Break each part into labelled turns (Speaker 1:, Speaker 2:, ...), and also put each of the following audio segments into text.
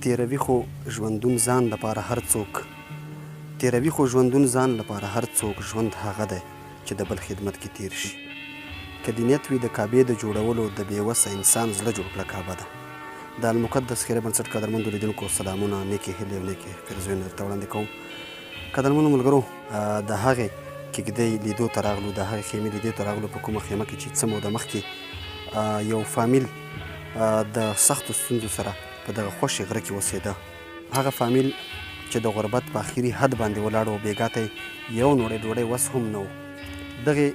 Speaker 1: تیروي خو ژوندون ځان لپاره هر څوک تیروي خو ژوندون ځان لپاره هر څوک ژوند هغه دی چې د بل خدمت کې تیر شي که د نیت وي د کعبې د جوړولو د بېوسه انسان زړه جوړ کړه کعبه ده د المقدس خیره بنسټ قدرمندو لیدونکو سلامونه نیکې هیلې او نیکې ښېرازویونه درته وړاندې کوم قدرمنو ملګرو د هغې کېږدۍ لیدو ته راغلو د هغې خیمې لیدو ته راغلو په کومه خیمه کې چې څه موده مخکې یو فامیل د سختو ستونزو سره په دغه خوشې غره کې اوسېده هغه فامیل چې د غربت په اخري حد باندې ولاړ و بېګا ته یو نوړی ډوډۍ وس هم نه و دغې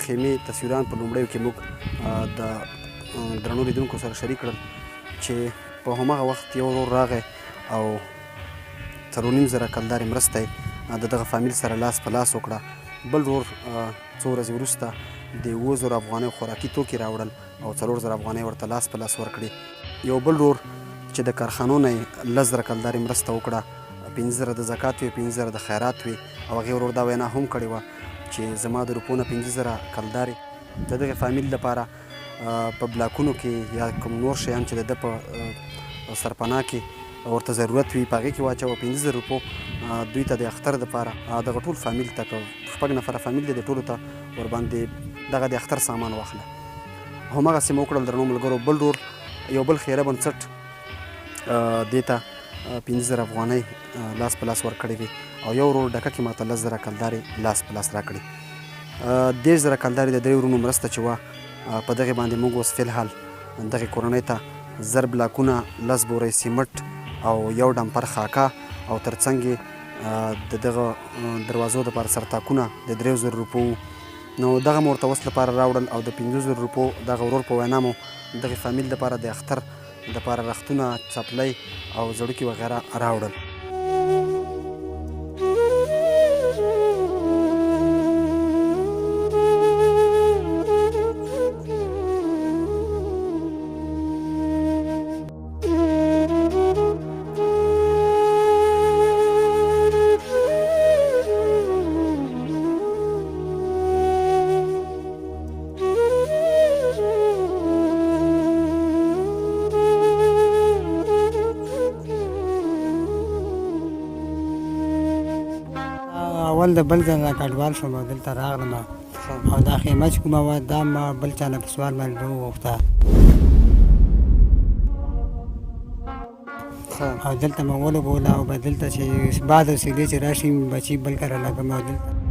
Speaker 1: خیمې تصویران په لومړیو کې موږ د درنو لیدونکو سره شریک کړل چې په هماغه وخت یو ورور راغی او 3.5 کلدارې مرسته یې د دغه فامیل سره لاس په لاس وکړه بل ورور څو ورځې وروسته د 7,000 افغانیو خوراکي توکي راوړل او 4,000 افغانۍ ورته لاس په لاس ورکړې یو بل ورور چې د کارخانو نه یې 10,000 کلدارې مرسته وکړه 5,000 د زکات وي 5,000 د خیرات وي او هغې ورور دا وینا هم کړې وه چې زما د روپو نه 5,000 کلدارې د دغې فامیل لپاره په بلاکونو کې یا کوم نور شیان چې د ده په سرپناه کې ورته ضرورت وي په هغې کې واچوه 15,000 روپو دوی ته د اختر دپاره دغه ټول فامیل ته که 6 نفره فامیل دی د ټولو ته ورباندې دغه د اختر سامان واخله هماغسې مو وکړل درنو ملګرو بل ډور یو بل خیره بنسټ دې ته 15,000 افغانۍ لاس په لاس ورکړې وې او یو ورور ډکه کې ماته 10,000 کلدارې لاس په لاس راکړې 10,000 کلدارې د درې ورونو مرسته چې وه په دغې باندې موږ اوس فلحال دغې کورنۍ ته 10 بلاکونه 10 بورۍ سیمټ او یو ډمپر خاکه او ترڅنګ یې د دغه دروازو دپاره سرتاکونه د 3,000 روپو نو دغه مو ورته اوس لپاره راوړل او د 15,000 روپو دغه ورور په وینا مو دغې فامیل دپاره د اختر دپاره رختونه څپلۍ او زړوکي وغیره راوړل
Speaker 2: اول د بل ځای نه کډوال شوم او دلته راغلم او دا خیمه چې کومه وه دا ما بل چا نه په سوال باندې وغوښته او دلته مې ولګوله او به دلته چې بعد وسیلې چې راشي بچي بل کره لګم او دلته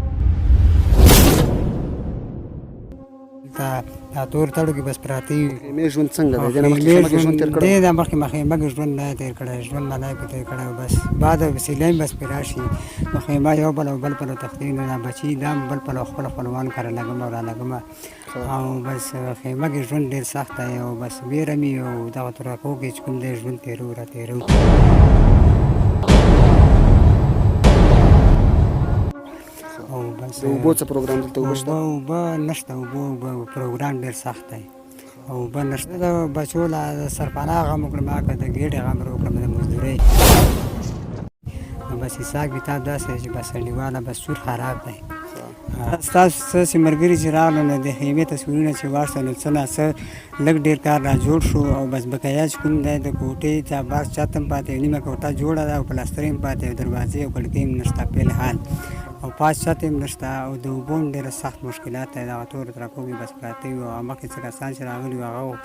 Speaker 2: دا تور تړو کې بس پراته وي
Speaker 1: خیمې ژوند څنګه دی دې نه مخکې خیمه کې ژوند تېر کړی
Speaker 2: دې نه مخکې ما خیمه کې ژوند نه تېر کړی ژوند ما نه تېر کړی بس بعد وسیلې هم بس پرې راشي نو خیمه یو بل او بل پلو تختې نو دا بچي دا هم بل پلو خپل خپلوان کره لګم او را لګم او بس خیمه کې ژوند ډېر سخت دی او بس ویره مې او دغه تورکو کې چې کوم دی ژوند تېرو را تېرو
Speaker 1: د اوبو څه پروګرام دلته اوبه شته
Speaker 2: اوبه نشته اوبه پروګرام ډېر سخت دی اوبه نشته د بچو له سرپناه غم وکړم که د ګېډې غم وکړم د مزدورۍ نو بس حساب کتاب داسې چې بس انډیواله بس سور خراب دی ستاسو څه ملګري چې راغلل نو د خیمې تصویرونه چې واخیستل نو څه نه څه لږ ډېر کار را جوړ شو او بس بقایا چې کوم دی د کوټې ته بس چت هم پاتې نیمه کوټه جوړه ده او پلاستر هم پاتې او دروازې او کړکۍ هم نشته فلحال او پاس چت هم نشته او د اوبو هم ډېره سخت مشکلات دی دغه تور ترکو کې بس پراته وي او مخکې څه کسان چې راغلي وو هغه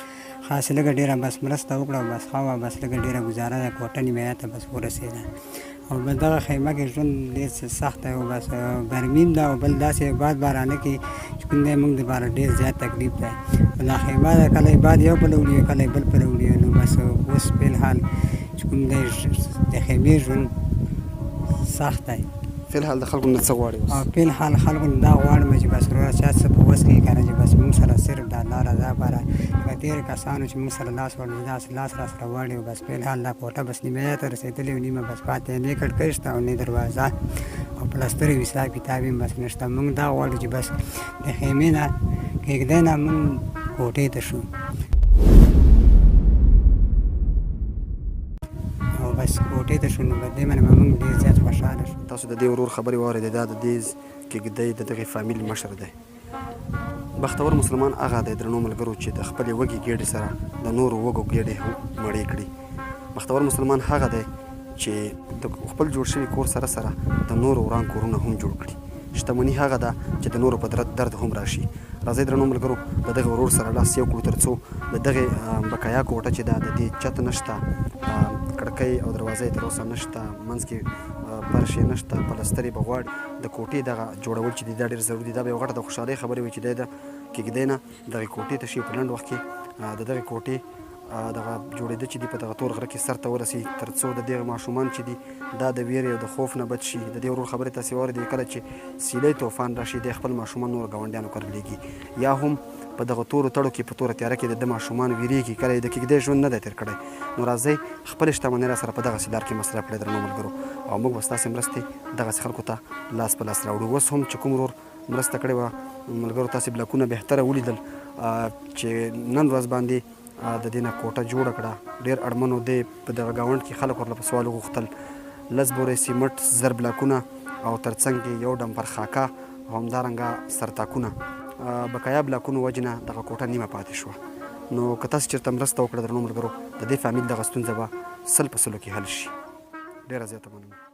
Speaker 2: خاص لږه ډېره بس مرسته وکړه او بس ښه وه بس لږه ډېره ګزاره ده کوټه نیمایه ته بس ورسېده او بس دغه خیمه کې ژوند ډېر سخت دی او بس ګرمي هم ده او بل داسې باد بارانه کې چې کوم دی موږ دپاره ډېر زیات تکلیف دی دا خیمه ده کله یې باد یو پله وړي کله یې بل پله وړي نو بس اوس فلحال چې کوم دی د خیمې ژوند سخت دی
Speaker 1: فلحال د خلکو نه څه غواړي
Speaker 2: او فلحال خلکو نه دا غواړم چې بس وروره چا څه په وس کوي که نه چې بس موږ سره صرف د الله رضا لپاره لکه تېرو کسانو چې موږ سره لاس وړي داسې لاس را سره واړي او بس فلحال دا کوټه بس نیمایه ته رسېدلې او نیمه بس پاتې نه کړکۍ شته او نه دروازه او پلستر یې حساب کتاب هم بس نشته موږ دا غواړو چې بس د خیمې نه کېږدۍ نه موږ کوټې ته شو بس کوټې ته شو نو په دې باندې به موږ ډېر زیات خوشحاله شو
Speaker 1: تاسو د دې ورور خبرې واورېدې دا د دې کېږدۍ د دغې فامیل مشر دی بختور مسلمان هغه دی درنو ملګرو چې د خپلې وږې ګېډې سره د نورو وږو ګېډې هم مړې کړي بختور مسلمان هغه دی چې د خپل جوړ شوي کور سره سره د نورو وران کورونه هم جوړ کړي. شتمني هغه ده چې د نورو په درد هم راشي. راځئ درنو ملګرو د دغه ورور سره لاس یو کړو تر څو د دغې بقایا کوټه چې ده د دې چت نشته، کړکۍ او دروازه یې تر اوسه نشته، منځ کې فرش یې نشته، پلستر یې به غواړي. د کوټې دغه جوړول چې دی دا ډېر ضروري دی. دا به یوه غټه د خوشحالۍ خبرې وي چې دی د کېږدۍ نه دغې کوټې ته شي. په لنډ وخت کې د دغې کوټې دغه جوړېده چې دی په دغه تور غره کې سر ته ورسي، تر څو د دغه ماشومان چې دي دا د ویرې او د خوف نه بچ شي. د دې ورور خبرې تاسې واورېدې، کله چې سیلی طوفان راشي دی خپل ماشومان نور ګاونډیانو کرلېږي، یا هم په دغه تورو تړو کې په توره تیاره کې د ماشومان ویرېږي، کله یې د کېږدۍ ژوند نه دی تېر کړی. نو راځئ خپلې شتمنۍ را سره په دغسې لار کې مصرف کړئ درنو ملګرو، او موږ به ستاسې مرستې دغسې خلکو ته لاس په لاس راوړو. اوس هم چې کوم ورور مرسته کړې وه ملګرو، تاسې بلاکونه بهتره ولیدل چې نن ورځ باندې د دې نه کوټه جوړه کړه. ډېر اړمن و دی په دغه ګاونډ کې خلک ورله په سوال وغوښتل. 10 بورې سیمټ، 1000 بلاکونه او تر څنګ کې یو ډمپر خاکه او همدارنګه سرتاکونه. بقایا بلاکونو وجې نه دغه کوټه نیمه پاتې شوه. نو که تاسې چېرته مرسته وکړه درنو ملګرو، د دې فامیل دغه ستونزه به 100% کې حل شي. ډېره زیاته مننه.